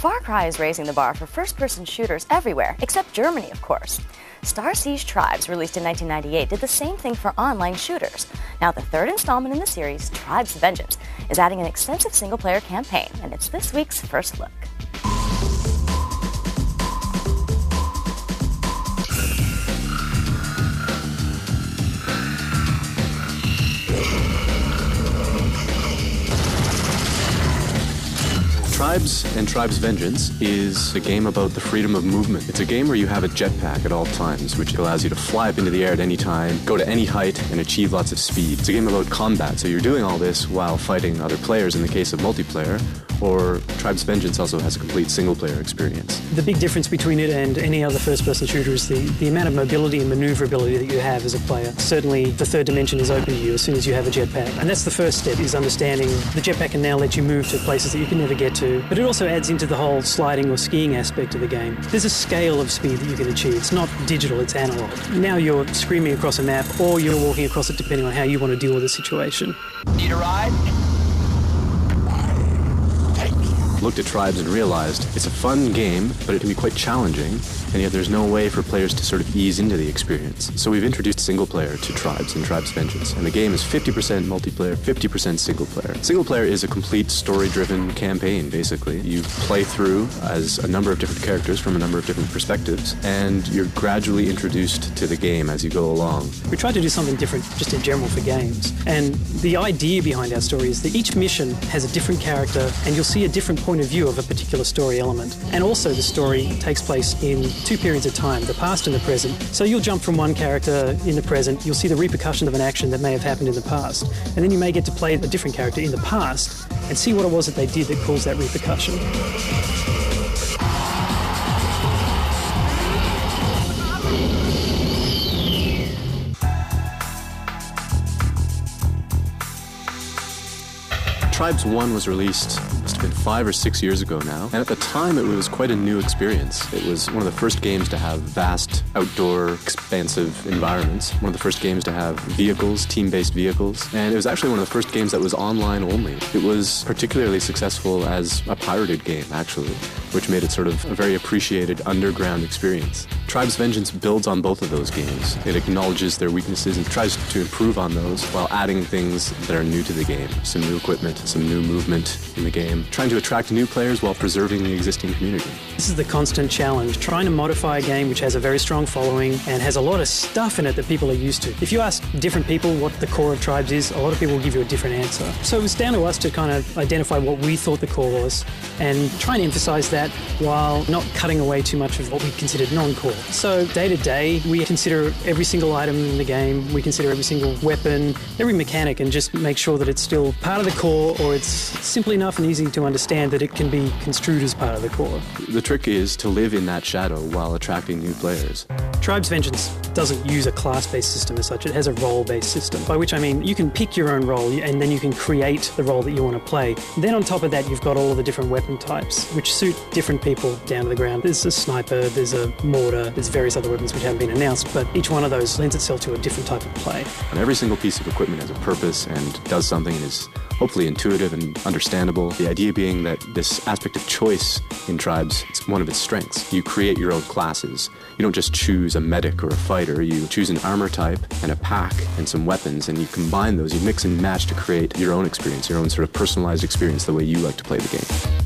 Far Cry is raising the bar for first-person shooters everywhere, except Germany, of course. Star Siege Tribes, released in 1998, did the same thing for online shooters. Now, the third installment in the series, Tribes Vengeance, is adding an extensive single-player campaign, and it's this week's first look. Tribes and Tribes Vengeance is a game about the freedom of movement. It's a game where you have a jetpack at all times, which allows you to fly up into the air at any time, go to any height, and achieve lots of speed. It's a game about combat, so you're doing all this while fighting other players in the case of multiplayer, or Tribes Vengeance also has a complete single-player experience. The big difference between it and any other first-person shooter is the amount of mobility and maneuverability that you have as a player. Certainly, the third dimension is open to you as soon as you have a jetpack. And that's the first step, is understanding the jetpack can now let you move to places that you can never get to. But it also adds into the whole sliding or skiing aspect of the game. There's a scale of speed that you can achieve. It's not digital, it's analog. Now you're screaming across a map, or you're walking across it depending on how you want to deal with the situation. Need a ride? Looked at Tribes and realized it's a fun game, but it can be quite challenging, and yet there's no way for players to sort of ease into the experience. So we've introduced single player to Tribes and Tribes Vengeance, and the game is 50% multiplayer, 50% single player. Single player is a complete story-driven campaign, basically. You play through as a number of different characters from a number of different perspectives, and you're gradually introduced to the game as you go along. We tried to do something different just in general for games, and the idea behind our story is that each mission has a different character, and you'll see a different point of view of a particular story element. And also the story takes place in two periods of time, the past and the present. So you'll jump from one character in the present, you'll see the repercussion of an action that may have happened in the past, and then you may get to play a different character in the past and see what it was that they did that caused that repercussion. Tribes 1 was released, must have been 5 or 6 years ago now, and at the time it was quite a new experience. It was one of the first games to have vast, outdoor, expansive environments, one of the first games to have vehicles, team-based vehicles, and it was actually one of the first games that was online only. It was particularly successful as a pirated game, actually, which made it sort of a very appreciated underground experience. Tribes Vengeance builds on both of those games. It acknowledges their weaknesses and tries to improve on those while adding things that are new to the game, some new equipment, some new movement in the game, trying to attract new players while preserving the existing community. This is the constant challenge, trying to modify a game which has a very strong following and has a lot of stuff in it that people are used to. If you ask different people what the core of Tribes is, a lot of people will give you a different answer. So it was down to us to kind of identify what we thought the core was and try and emphasize that while not cutting away too much of what we considered non-core. So day to day, we consider every single item in the game, we consider every single weapon, every mechanic, and just make sure that it's still part of the core, or it's simple enough and easy to understand that it can be construed as part of the core. The trick is to live in that shadow while attracting new players. Tribes Vengeance doesn't use a class-based system as such, it has a role-based system, by which I mean you can pick your own role and then you can create the role that you want to play. Then on top of that you've got all of the different weapon types which suit different people down to the ground. There's a sniper, there's a mortar, there's various other weapons which haven't been announced, but each one of those lends itself to a different type of play. And every single piece of equipment has a purpose and does something and is hopefully intuitive and understandable. The idea being that this aspect of choice in Tribes, it's one of its strengths. You create your own classes. You don't just choose a medic or a fighter, you choose an armor type and a pack and some weapons, and you combine those, you mix and match to create your own experience, your own sort of personalized experience the way you like to play the game.